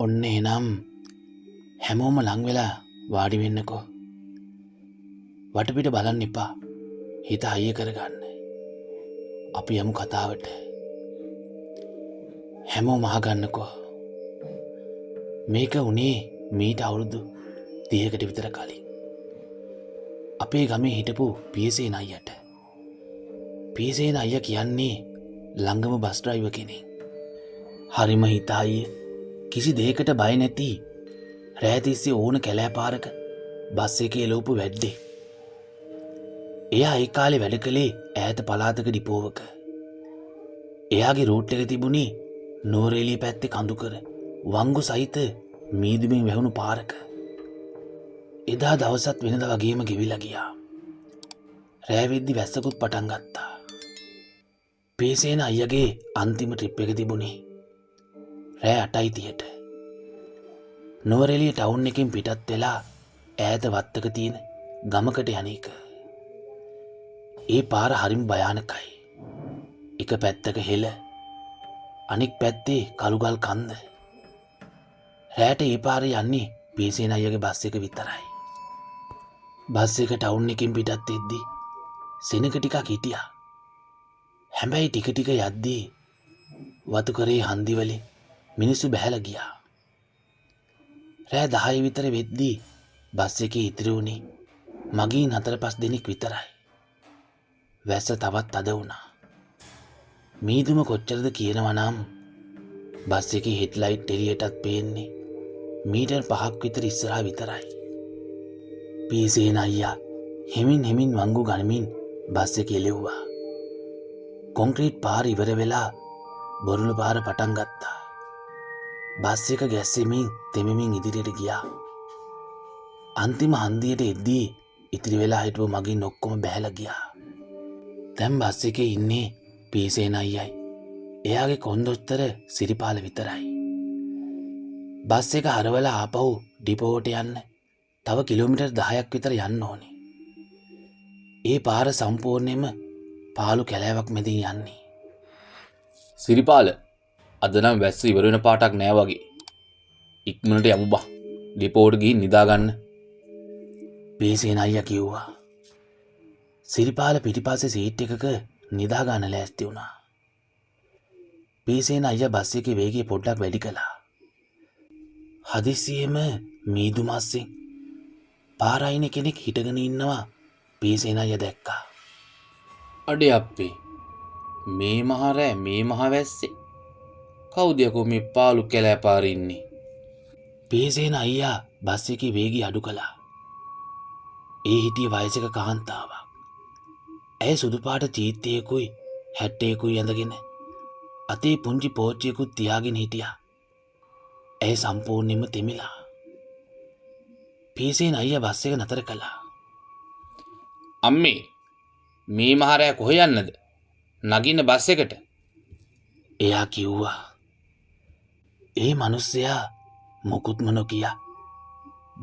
ඔන්න එහෙනම් හැමෝම ලං වෙලා වාඩි වෙන්නකෝ. වටපිට බලන්න එපා. හිත හයිය කරගන්න. අපි යමු කතාවට. හැමෝම අහගන්නකෝ. මේක උනේ මීට අවුරුදු 30කට විතර කලින්. අපේ ගමේ හිටපු පියසේන අයියට. පියසේන අයියා කියන්නේ ළඟම බස් ඩ්‍රයිවර් කෙනෙක්. හරිම හිතයි කිසි දෙයකට බය නැති රෑ තිස්සේ ඕන කැලෑ පාරක බස් එකේ ලෝපු වැඩේ. එයා ඒ කාලේ වැඩ කළේ ඈත පළාතක ඩිපෝවක. එයාගේ රූට් එක තිබුණේ නෝරේලිය පැත්තේ කඳුකර වංගු සහිත මීදුමින් වැහුණු පාරක. එදා දවසත් වෙනද වගේම ගෙවිලා ගියා. රෑ වෙද්දි වැස්සකුත් පටන් ගත්තා. පියසේන අයියගේ අන්තිම ට්‍රිප් එක තිබුණේ රෑ 8:30ට. නෝරේලිය ටවුන් එකෙන් පිටත් වෙලා ඈත වත්තක තියෙන ගමකට යන එක. ඒ පාර හරිම භයානකයි. එක පැත්තක හෙල, අනෙක් පැත්තේ කළුගල් කන්ද. රෑට ඒ පාරේ යන්නේ පියසේන අයියගේ බස් එක විතරයි. බස් එක ටවුන් එකෙන් පිටත් වෙද්දි සෙනඟ ටිකක් හිටියා. හැබැයි ටික ටික යද්දී වතුකරේ හන්දිවලින් මිනිස්සු බැහැලා ගියා. රෑ 10 විතර වෙද්දී බස් එකේ ඉතිරි වුණේ මගීන් 4-5 දෙනෙක් විතරයි. වැස්ස තවත් අද වුණා. මීදුම කොච්චරද කියනවා නම් බස් එකේ හෙඩ්ලයිට් එළියටත් පේන්නේ මීටර් 5ක් විතර ඉස්සරහා විතරයි. පියසේන අයියා හෙමින් වංගු ගනිමින් බස් එකේ එළෙව්වා. කොන්ක්‍රීට් පාර ඉවර වෙලා බොරුළු පාර පටන් ගත්තා. බස් එක ගැස්සෙමින් තෙමෙමින් ඉදිරියට ගියා. අන්තිම හන්දියට එද්දී ඉතිරි වෙලා හිටපු මගින් ඔක්කොම බැහැලා ගියා. දැන් බස් එකේ ඉන්නේ පියසේන අයියයි එයාගේ කොන්දොස්තර සිරිපාල විතරයි. බස් එක හරවලා ආපහු ඩිපෝවට යන්න තව කිලෝමීටර් 10ක් විතර යන්න ඕනේ. ඒ පාර සම්පූර්ණයෙන්ම පාළු කැලෑවක් මැදින් යන්නේ. සිරිපාල, අද නම් වැස්ස ඉවර වෙන පාටක් නෑ වගේ. ඉක්මනට යමු බා. ඩිපෝට ගිහින් නිදා ගන්න. පියසේන අයියා කිව්වා. සිරිපාල පිටිපස්සේ සීට් එකක නිදා ගන්න ලෑස්ති වුණා. පියසේන අයියා බස් එකේ වේගය පොඩ්ඩක් වැඩි කළා. හදිස්සියෙම මීදුමස්සේ පාර අයිනේ කෙනෙක් හිටගෙන ඉන්නවා පියසේන අයියා දැක්කා. අඩේ අප්පේ. මේ මහරෑ මේ මහ වැස්සේ කවුද යකෝ මේ පාළු කැලෑ පාරේ ඉන්නේ? පියසේන අයියා බස් එකේ වේගය අඩු කළා. ඒ හිටියේ වයසක කාන්තාවක්. ඇය සුදු පාට චීත්තයකුයි හැට්ටයකුයි ඇඳගෙන අතේ පුංචි පෝච්චියකුත් තියාගෙන හිටියා. ඇය සම්පූර්ණයෙන්ම තෙමිලා. පියසේන අයියා බස් එක නතර කළා. අම්මේ, මේ මහරෑ කොහෙ යන්නද? නගින්න බස් එකට. එයා කිව්වා. ඒ මිනිස්සයා මොකුත්ම නොකිය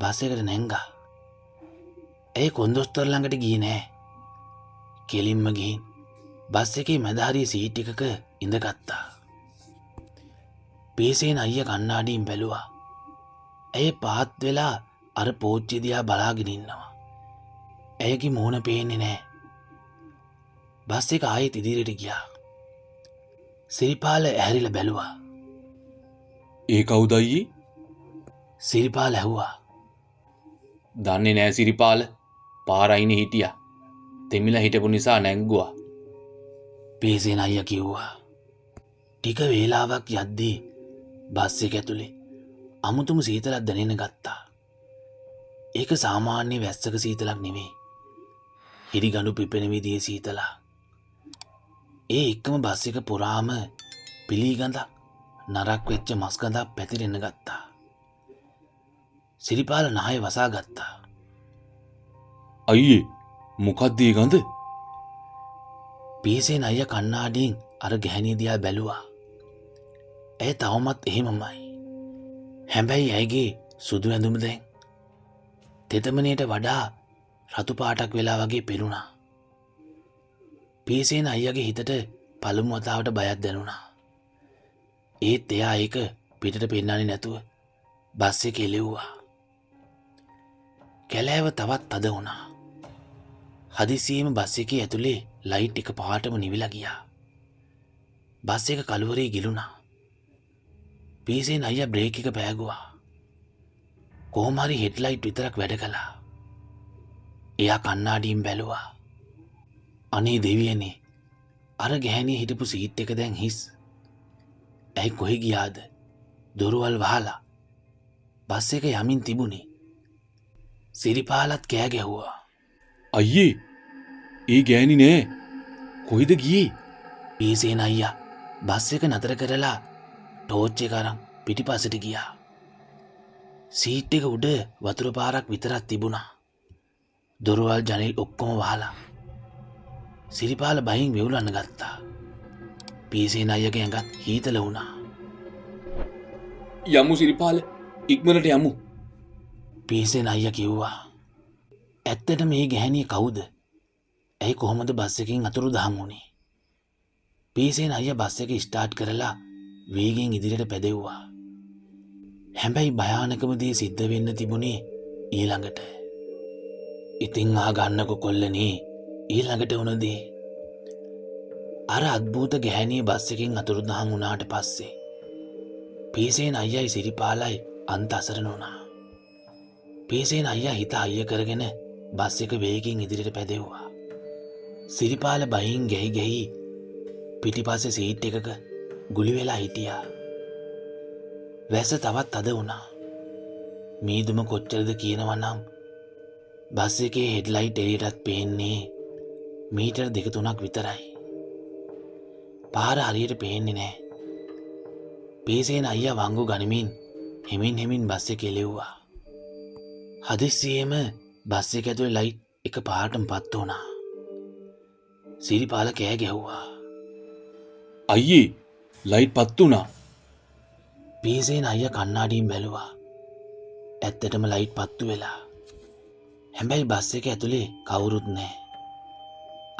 බස් එකට නැංගා. ඇය කොන්දොස්තර ළඟට ගියේ නෑ. කෙලින්ම ගිහින් බස් එකේ මැද හරිය සීට් එකක ඉඳගත්තා. පියසේන අයියා කණ්ණාඩියෙන් බැලුවා. ඇය පාත් වෙලා අර පෝච්චිය දිහා බලාගෙන ඉන්නවා. ඇයගේ මූණ පේන්නේ නෑ. බස් එක ආයෙත් ඉදිරියට ගියා. සිරිපාල ඇහැරිලා බැලුවා. ඒ කවුද අයියේ? සිරිපාල ඇහුවා. දන්නේ නෑ සිරිපාල. පාර අයිනේ හිටියා. තෙමිලා හිටපු නිසා නැංගුවා. පියසේන අයියා කිව්වා. ටික වේලාවක් යද්දී බස් එක ඇතුලේ අමුතුම සීතලක් දැනෙන්න ගත්තා. ඒක සාමාන්‍ය වැස්සක සීතලක් නෙවෙයි. හිරිගඳු පිපෙන විදිහේ සීතලක්. ඒ එක්කම බස් එක පුරාම පිළිගඳක් නරක් වෙච්ච මස් ගඳක් පැතිරෙන්න ගත්තා. සිරිපාල නහය වසා ගත්තා. අයියේ, මොකක්ද ඒ ගඳ? පියසේන අයියා කණ්ණාඩියෙන් අර ගැහණිය දිහා බැලුවා. ඇය තවමත් එහෙමමයි. හැබැයි ඇයගේ සුදු ඇඳුම දැන් තෙතමනයට වඩා රතු පාටක් වෙලා වගේ පෙනුණා. පියසේන අයියාගේ හිතට පළමු වතාවට බයක් දැනුණා. ඒත් එයා ඒක පිටට පෙන්නන්නේ නැතුව බස් එක එලෙව්වා. කැලෑව තවත් තද වුණා. හදිසියෙම බස් එකේ ඇතුලේ ලයිට් එක පාටම නිවිලා ගියා. බස් එක කළුවරේ ගිලුණා. පීසෙන් අයියා බ්‍රේක් එක පෑගුවා. කොහොම හරි හෙඩ්ලයිට් විතරක් වැඩ කළා. එයා කණ්ණාඩියෙන් බැලුවා. අනේ දෙවියනේ, අර ගැහණිය හිටපු සීට් එක දැන් හිස්. ඇයි කොහෙ ගියාද? දොරවල් වහලා. බස් එක යමින් තිබුණේ. සිරිපාලත් කෑ ගැහුවා. අයියේ ඒ ගෑණි නෑ. කොයිද ගියේ? පීසෙන් අයියා බස් එක නතර කරලා ටෝච් එක අරන් පිටිපස්සට ගියා. සීට් එක උඩ වතුර පාරක් විතරක් තිබුණා. දොරවල් ජනෙල් ඔක්කොම වහලා. සිරිපාල බයින් වෙවුලන්න ගත්තා. පීසෙන් අයියාගේ ඇඟත් හීතල වුණා. යමු සිරිපාල, ඉක්මනට යමු. පීසෙන් අයියා කිව්වා. ඇත්තට මේ ගැහණිය කවුද? ඇයි කොහොමද බස් එකෙන් අතුරුදහන් වුනේ? පීසෙන් අයියා බස් එක ස්ටාර්ට් කරලා වේගෙන් ඉදිරියට පැදෙව්වා. හැබැයි භයානකම දේ සිද්ධ වෙන්න තිබුණේ ඊළඟට. ඉතින් ආගන්නකො කොල්ලනේ ඊළඟට වුණ දේ. අර අද්භූත ගැහණිය බස් එකෙන් අතුරුදහන් වුණාට පස්සේ පීසෙන් අයියයි සිරිපාලයි අන්ත අසරණ වුණා. පීසෙන් අයියා හිත අයිය කරගෙන බස් එක වේගෙන් ඉදිරියට පැදෙව්වා. සිරිපාල බයින් ගැහි ගැහි පිටිපස්සේ සීට් එකක ගුලි වෙලා හිටියා. වැස්ස තවත් අද වුණා. මීදුම කොච්චරද කියනවා නම් බස් එකේ හෙඩ්ලයිට් එළියටත් පේන්නේ මීටර් 2-3ක් විතරයි. පාර හරියට පේන්නේ නැහැ. පීසෙන් අයියා වංගු ගනිමින් හෙමින් බස් එක එලෙව්වා. හදිස්සියෙම බස් එක ඇතුලේ ලයිට් එක පාටම පත්තු වුණා. සිරිපාල කෑ ගැහුවා. අයියේ ලයිට් පත්තු වුණා. පීසෙන් අයියා කණ්ණාඩියෙන් බැලුවා. ඇත්තටම ලයිට් පත්තු වෙලා. හැබැයි බස් එක ඇතුලේ කවුරුත් නැහැ.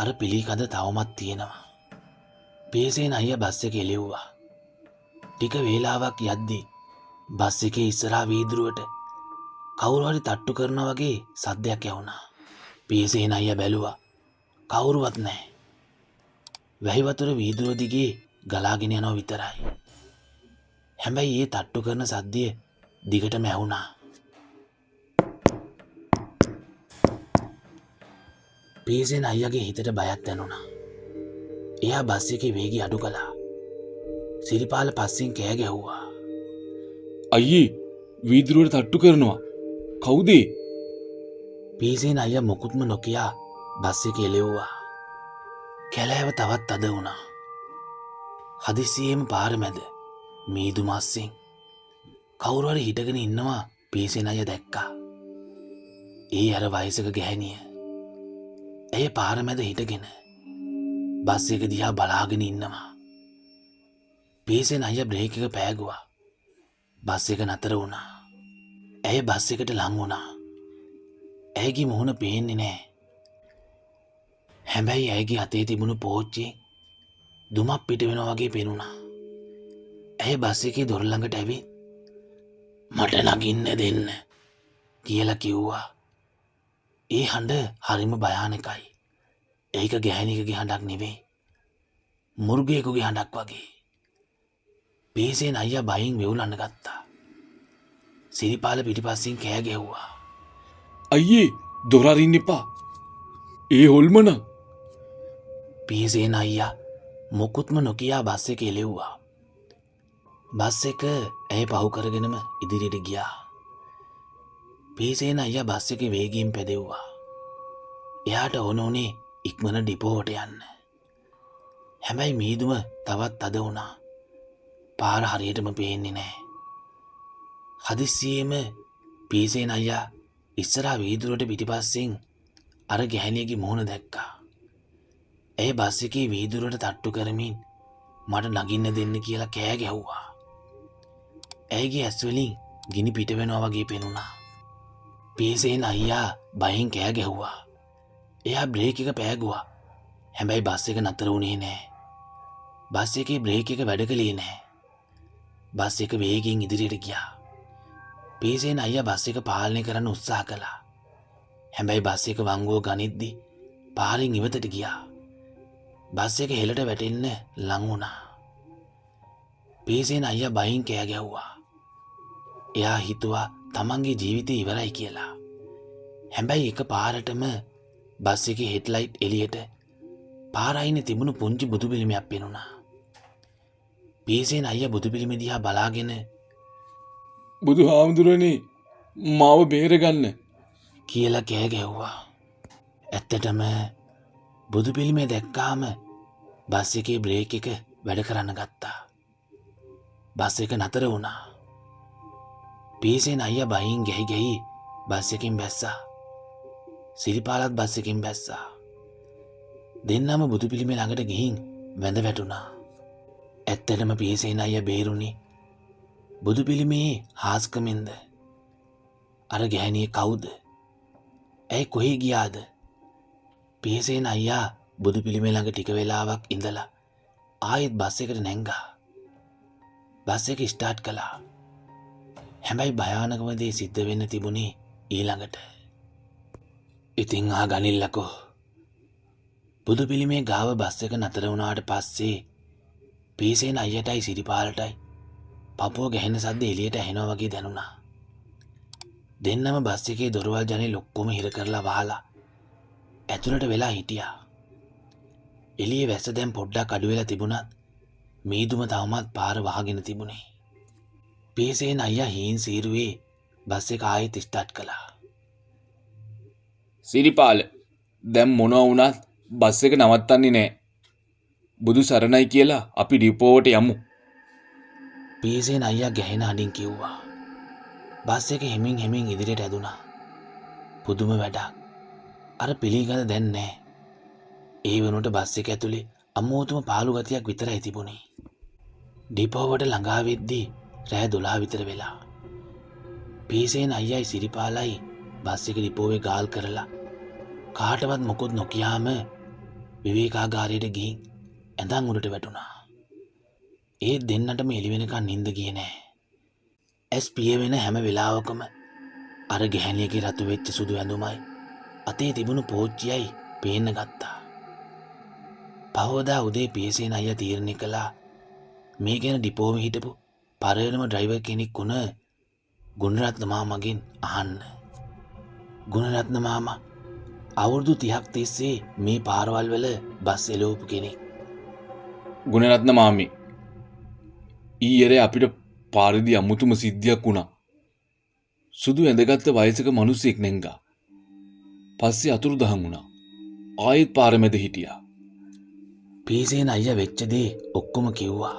අර පිළිකඳ තවමත් තියෙනවා. පීසෙන් අයියා බස් එක එලෙව්වා. ටික වේලාවක් යද්දී බස් එකේ ඉස්සරහා වීදුරුවට කවුරු හරි තට්ටු කරනවා වගේ සද්දයක් ඇහුණා. පීසෙන් අයියා බැලුවා. කවුරුවත් නැහැ. වැහි වතුර වීදුරුව දිගේ ගලාගෙන යනවා විතරයි. හැබැයි ඒ තට්ටු කරන සද්දය දිගටම ඇහුණා. පීසෙන් අයියාගේ හිතට බයක් දැනුණා. එයා බස් එකේ වේගය අඩු කළා. සිරිපාල පස්සෙන් කෑ ගැහුවා. අයියේ වීදුරුවට තට්ටු කරනවා. කවුද? පීසෙන් අයියා මොකුත්ම නොකියා බස් එකේ එලෙව්වා. කැලෑව තවත් අද වුණා. හදිස්සියෙම පාර මැද මීදු මස්සෙන් කවුරු හරි හිටගෙන ඉන්නවා පීසෙන් අයියා දැක්කා. ඒ අර වයසක ගැහණිය. ඇය පාර මැද හිටගෙන බස් එක දිහා බලාගෙන ඉන්නවා. පීසෙන් අයියා බ්‍රේක් එක පෑගුවා. බස් එක නතර වුණා. ඇය බස් එකට ලං වුණා. ඇයගේ මුහුණ පේන්නේ නැහැ. හැබැයි ඇයගේ අතේ තිබුණු පෝච්චියෙන් දුමක් පිට වෙනවා වගේ පෙනුණා. ඇය බස් එකේ දොර ළඟට ඇවිත් මට නගින්න දෙන්න කියලා කිව්වා. ඒ හඬ හරිම භයානකයි. ඒක ගැහණියකගේ හඬක් නෙවෙයි. මුර්ගයෙකුගේ හඬක් වගේ. පීසෙන් අයියා බයින් වෙවුලන්න ගත්තා. සිරිපාල පිටිපස්සෙන් කෑ ගැහුවා. අයියේ දොර අරින්න එපා. ඒ හොල්මන. පීසෙන් අයියා මොකුත්ම නොකියා බස් එක එලෙව්වා. බස් එක ඇය පහු කරගෙනම ඉදිරියට ගියා. පීසෙන් අයියා බස් එකේ වේගයෙන් පැදෙව්වා. එයාට ඕන උනේ ඉක්මන ඩිපෝවට යන්න. හැබැයි මීදුම තවත් අද වුණා. පාර හරියටම පේන්නේ නැහැ. හදිස්සියෙම පීසෙන් අයියා ඉස්සරහා වීදුරුවට පිටිපස්සෙන් අර ගැහණියගේ මුහුණ දැක්කා. ඇය බස් එකේ වීදුරුවට තට්ටු කරමින් මට නගින්න දෙන්න කියලා කෑ ගැහුවා. ඇයගේ ඇස් වලින් ගිනි පිට වෙනවා වගේ පෙනුණා. පීසෙන් අයියා බයෙන් කෑ ගැහුවා. එයා බ්‍රේක් එක පෑගුවා. හැබැයි බස් එක නතර වුණේ නැහැ. බස් එකේ බ්‍රේක් එක වැඩ කළේ නැහැ. බස් එක වේගෙන් ඉදිරියට ගියා. පීසේන අයියා බස් එක පාලනය කරන්න උත්සාහ කළා. හැබැයි බස් එක වංගුව ගනිද්දි පාරෙන් ඉවතට ගියා. බස් එක හෙලට වැටෙන්න ලං වුණා. පීසේන අයියා බයින් කෑ ගැහුවා. එයා හිතුවා තමන්ගේ ජීවිතේ ඉවරයි කියලා. හැබැයි එක පාරටම බස් එකේ හෙඩ්ලයිට් එළියට පාර අයිනේ තිබුණු පුංචි බුදු පිළිමයක් පෙනුණා. පීසේන අයියා බුදු පිළිම දිහා බලාගෙන බුදු හාමුදුරනේ මාව බේරගන්න කියලා කෑ ගැහුවා. ඇත්තටම බුදු පිළිමේ දැක්කාම බස් එකේ බ්‍රේක් එක වැඩ කරන්න ගත්තා. බස් එක නතර වුණා. පීසේන අයියා බයින් ගැහි ගැහි බස් එකකින් බැස්සා. සිරිපාලත් බස් එකකින් බැස්සා. දෙන්නම බුදු පිළිමේ ළඟට ගිහින් වැඳ වැටුණා. ඇත්තටම පීසේන අයියා බේරුණේ බුදු පිළිමේ හාස්කමෙන්ද? අර ගැහණිය කවුද? ඇයි කොහේ ගියාද? පීසේන අයියා බුදු පිළිමේ ළඟ ටික වෙලාවක් ඉඳලා ආයෙත් බස් එකට නැංගා. බස් එක ස්ටාර්ට් කළා. හැබැයි භයානකම දේ සිද්ධ වෙන්න තිබුණේ ඊළඟට. ඉතින් ගනිල්ලකෝ. බුදු පිළිමේ ගාව බස් එක නතර වුණාට පස්සේ පීසේන අයියටයි සිරිපාලටයි පපුව ගැහෙන සද්ද එළියට ඇහෙනවා වගේ දැනුණා. දෙන්නම බස් එකේ දොරවල් ජනෙල් ඔක්කොම හිර කරලා වහලා ඇතුළට වෙලා හිටියා. එළියේ වැස්ස දැන් පොඩ්ඩක් අඩු වෙලා තිබුණත් මීදුම තවමත් පාර වහගෙන තිබුණේ. පීසේන අයියා හීන් සීරුවේ බස් එක ආයෙත් ස්ටාර්ට් කළා. සිරිපාල දැන් මොනවා වුණත් බස් එක නවත්තන්නේ නැහැ. බුදු සරණයි කියලා අපි ඩිපෝවට යමු. පීසේන අයියා ගැහෙන අඩින් කිව්වා. බස් එක හෙමින් හෙමින් ඉදිරියට ඇදුනා. පුදුම වැඩක්. අර පිළිගන්න දැන් නැහැ. ඒ වෙනුවට බස් එක ඇතුලේ අමෝතුම පාළු ගතියක් විතරයි තිබුණේ. ඩිපෝවට ළඟා වෙද්දී රෑ 12 විතර වෙලා. පීසේන අයියයි සිරිපාලයි බස් එක ඩිපෝවේ ගාල් කරලා කාටවත් මොකොත් නොකියාම විවේකාගාරයට ගිහින් ඇඳන් උඩට වැටුණා. ඒ දෙන්නටම එළි වෙනකන් නිින්ද ගියේ නෑ. ඇස් පිය වෙන හැම වෙලාවකම අර ගැහණියගේ රතු වෙච්ච සුදු ඇඳුමයි අතේ තිබුණු පෝච්චියයි පේන්න ගත්තා. පහවදා උදේ පීසේන අයියා තීරණය කළා මේ ගැන ඩිපෝවේ හිටපු පරේරම ඩ්‍රයිවර් කෙනෙක් වුණ ගුණරත්න මාමගෙන් අහන්න. ගුණරත්න මාමා අවුරුදු 30ක් තිස්සේ මේ පාරවල් වල බස් එලවපු කෙනෙක්. ගුණරත්න මාමි ඊයේ අපිට පාරදී අමුතුම සිද්ධියක් වුණා. සුදු ඇඳගත්ත වයසක මිනිහෙක් නැංගා. පස්සේ අතුරුදහන් වුණා. ආයෙත් පාර මැද හිටියා. පීසේන අයියා වෙච්ච දේ ඔක්කොම කිව්වා.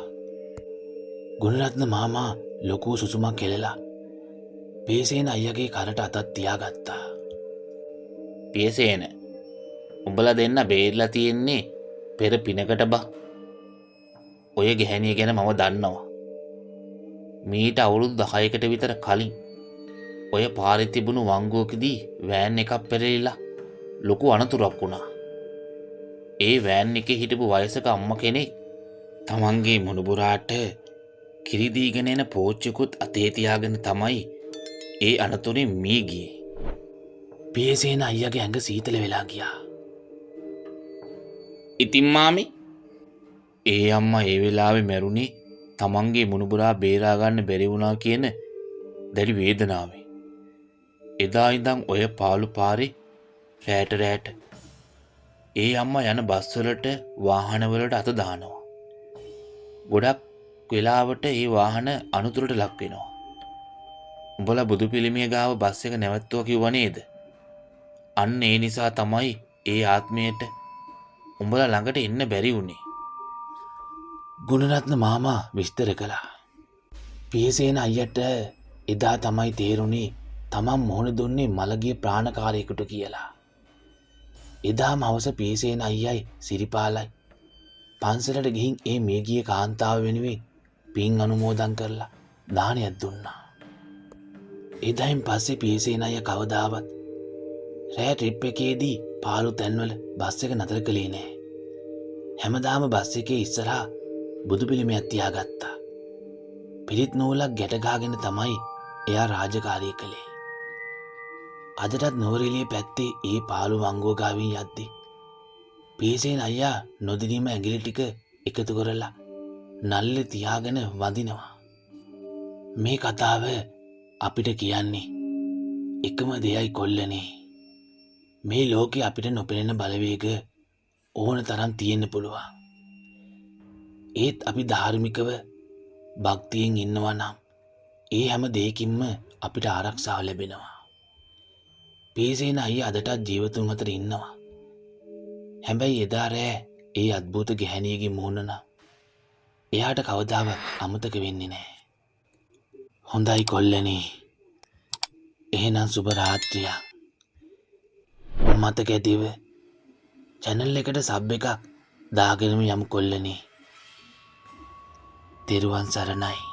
ගුණරත්න මාමා ලොකු සුසුමක් කෙලලා පීසේන අයියාගේ කරට අතක් තියාගත්තා. පීසේන උඹලා දෙන්න බේරලා තියෙන්නේ පෙර පිනකට බා. ඔය ගැහණිය ගැන මම දන්නවා. මීට අවුරුදු 10කට විතර කලින් ඔය පාරේ තිබුණු වංගුවකදී වෑන් එකක් පෙරලිලා ලොකු අනතුරක් වුණා. ඒ වෑන් එකේ හිටපු වයසක අම්මා කෙනෙක් තමන්ගේ මුණුබුරාට කිරි දීගෙන එන පෝච්චිකුත් අතේ තියාගෙන තමයි ඒ අනතුරෙන් මිය ගියේ. පීසේන අයියාගේ ඇඟ සීතල වෙලා ගියා. ඉතින් මාමි ඒ අම්මා ඒ වෙලාවේ මැරුණේ තමන්ගේ මුණුබුරා බේරා ගන්න බැරි වුණා කියන දැඩි වේදනාවෙන්. එදා ඉඳන් ඔය පාළු පාරේ රැට ඒ අම්මා යන බස් වලට වාහන වලට අත දානවා. ගොඩක් වෙලාවට ඒ වාහන අනුතුරට ලක් වෙනවා. උඹලා බුදු පිළිමිය ගාව බස් එක නැවැත්තුවා කිව්වා නේද? අන්න ඒ නිසා තමයි ඒ ආත්මයට උඹලා ළඟට එන්න බැරි වුණේ. ගුණරත්න මාමා විස්තර කළා. පීසේන අයියට එදා තමයි තේරුණේ තමන් මොහොන දුන්නේ මළගිය ප්‍රාණකාරයෙකුට කියලා. එදාම හවස පීසේන අයියයි සිරිපාලයි පන්සලට ගිහින් ඒ මියගිය කාන්තාව වෙනුවෙන් පින් අනුමෝදන් කරලා දානයක් දුන්නා. එදායින් පස්සේ පීසේන අයියා කවදාවත් රෑ ට්‍රිප් එකේදී පාළු තැන්වල බස් එක නතර කළේ නෑ. හැමදාම බස් එකේ ඉස්සරහා බුදු පිළිමයක් තියාගත්තා. පිරිත් නූලක් ගැට ගහගෙන තමයි එයා රාජකාරී කළේ. අදටත් නුවරඑළිය පැත්තේ ඒ පාළු වංගුව ගාවින් යද්දි පීසේන අයියා නොදිනීම ඇඟිලි ටික එකතු කරලා නල්ලේ තියාගෙන වඳිනවා. මේ කතාව අපිට කියන්නේ එකම දෙයයි කොල්ලනේ. මේ ලෝකේ අපිට නොපෙනෙන බලවේග ඕන තරම් තියෙන්න පුළුවන්. ඒත් අපි ධාර්මිකව භක්තියෙන් ඉන්නවා නම් ඒ හැම දෙයකින්ම අපිට ආරක්ෂාව ලැබෙනවා. පීසේන අයියා අදටත් ජීවතුන් අතර ඉන්නවා. හැබැයි එදා රෑ ඒ අద్භූත ගැහැණියගේ මූණ නම් එයාට කවදාවත් අමතක වෙන්නේ නැහැ. හොඳයි කොල්ලනේ. එහෙනම් සුබ රාත්‍රියක්. මතක ඇතිව channel එකට sub එකක් දාගෙනම යමු කොල්ලනේ. තෙරුවන් සරණයි.